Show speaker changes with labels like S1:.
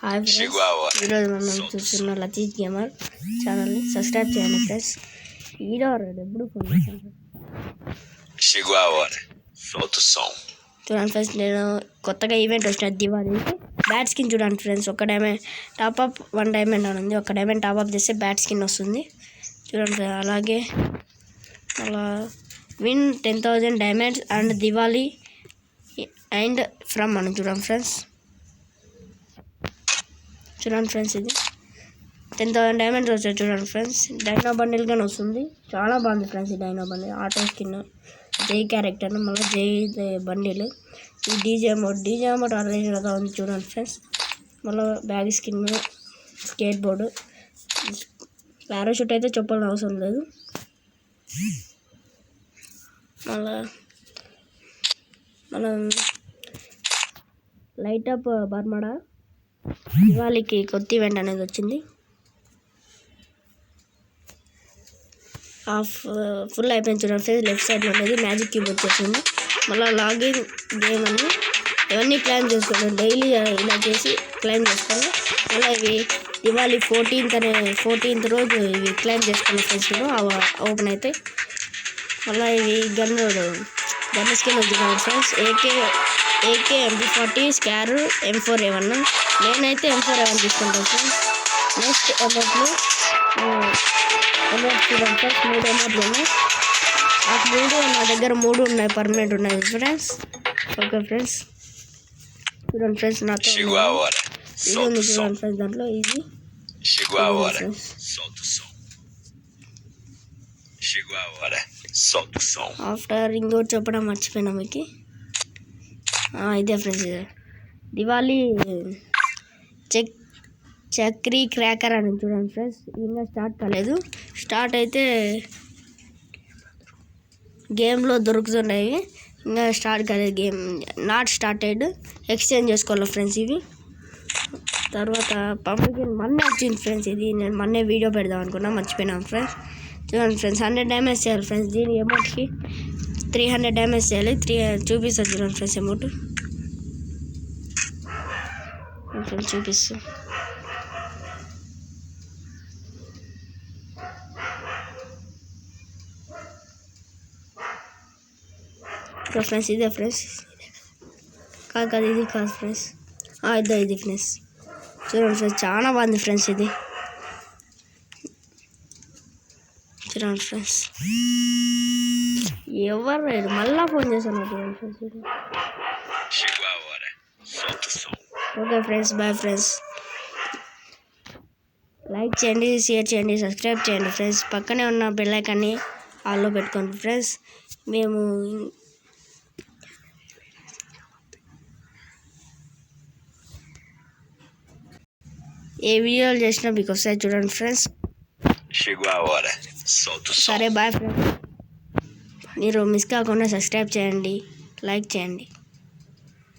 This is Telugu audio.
S1: హాయ్ ఫ్రెండ్స్, ఈరోజు మనం చూస్తున్న లతీష్ గేమర్ ఛానల్ని సబ్స్క్రైబ్ చేయండి ఫ్రెండ్స్. ఎప్పుడు ఫోన్ చేశాను చూడండి ఫ్రెండ్స్. నేను కొత్తగా ఈవెంట్ వచ్చిన దివాళీకి బ్యాట్ స్కిన్ చూడండి ఫ్రెండ్స్. ఒక డైమండ్ టాప్అప్ 1 డైమండ్ అని ఉంది. ఒక డైమండ్ టాప్అప్ చేస్తే బ్యాట్ స్కిన్ వస్తుంది చూడండి. అలాగే అలా win 10,000 diamonds and Diwali and from అని చూడండి ఫ్రెండ్స్. చూడండి ఫ్రెండ్స్, ఇది 10,000 డైమండ్స్ వచ్చాయి చూడండి ఫ్రెండ్స్. డైనో బండిల్ కానీ వస్తుంది, చాలా బాగుంది ఫ్రెండ్స్. ఈ డైనో బండిల్ ఆటో స్కిన్, జై క్యారెక్టర్, మళ్ళీ జై బండిల్, ఈ డీజే అమౌంట్ ఆల్రెడీగా ఉంది చూడండి ఫ్రెండ్స్. మళ్ళీ bag skin, skateboard, parachute అయితే చెప్పాల్సిన అవసరం లేదు. మళ్ళీ మనం లైట్ అప్ బర్మడా దివాళీకి కొత్త ఈవెంట్ అనేది వచ్చింది. ఫుల్ అయిపోయింది చూడండి ఫ్రెండ్స్. లెఫ్ట్ సైడ్లో ఉండేది మ్యాజిక్ క్యూబ్ వచ్చేసింది. మళ్ళీ లాగిన్ గేమ్ అని ఇవన్నీ క్లైమ్ చేసుకోండి. డైలీ ఇలా చేసి క్లైమ్ చేసుకోండి. మళ్ళీ ఇవి దివాళీ 14th రోజు ఇవి క్లైమ్ చేసుకున్న ఫ్రెండ్స్ ఓపెన్ అవుతాయి. మళ్ళీ ఇవి గన్ స్కిన్ వచ్చింది ఫ్రెండ్స్. AK MP40 స్కారు M4A1. నేనైతే M4A1 తీసుకుంటాను ఫ్రెండ్స్. నెక్స్ట్ అమౌంట్లు చూడండి ఫ్రెండ్స్, 3 అమౌంట్లు ఉన్నాయి. ఆ 3 నా దగ్గర 3 ఉన్నాయి, పర్మనెంట్ ఉన్నాయి ఫ్రెండ్స్. ఓకే ఫ్రెండ్స్, చూడండి ఫ్రెండ్స్, నాతో ఇది ఉంది చూడండి ఫ్రెండ్స్. దాంట్లో ఇది ఆఫ్టర్ ఇంకోటి చెప్పడం మర్చిపోయినా మీకు. ఇదే ఫ్రెండ్స్, దివాళీ చక్రీ క్రాకర్ అని చూడండి ఫ్రెండ్స్. ఇంకా స్టార్ట్ కాలేదు. స్టార్ట్ అయితే గేమ్లో దొరుకుతున్నాయి, ఇంకా స్టార్ట్ కాలేదు. Game not started. ఎక్స్చేంజ్ చేసుకోవాలి ఫ్రెండ్స్ ఇవి. తర్వాత పంపికిన్ మొన్నే వచ్చింది ఫ్రెండ్స్. ఇది నేను మొన్నే వీడియో పెడదాం అనుకున్నా, మర్చిపోయినాను ఫ్రెండ్స్. చూడండి ఫ్రెండ్స్, 100 డ్యామేజ్ చేయాలి ఫ్రెండ్స్. దీని అమౌంట్కి 300 డ్యామేజ్ చేయాలి. చూపిస్తుంది చూడండి ఫ్రెండ్స్ అమౌంట్. ఫ్రెండ్స్ చూపిస్తా. ఫ్రెండ్స్ ఇదే ఫ్రెండ్స్, కాదు ఇది కాదు ఫ్రెండ్స్, ఇది ఫ్రెండ్స్. చూడండి ఫ్రెండ్స్, చాలా బాగుంది ఫ్రెండ్స్. ఇది చూడండి ఫ్రెండ్స్. ఎవరు మళ్ళా ఫోన్ చేశాను చూడండి friends. Okay friends, bye friends. Like చేయండి, షేర్ చేయండి, సబ్స్క్రైబ్ చేయండి ఫ్రెండ్స్. పక్కనే ఉన్న బెల్ ఐకాన్ని ఆల్లో పెట్టుకోండి ఫ్రెండ్స్. మేము ఏ వీడియోలు చేసినా మీకు వస్తాయి చూడండి ఫ్రెండ్స్. సరే బాయ్ ఫ్రెండ్స్. మీరు మిస్ కాకుండా సబ్స్క్రైబ్ చేయండి, లైక్ చేయండి.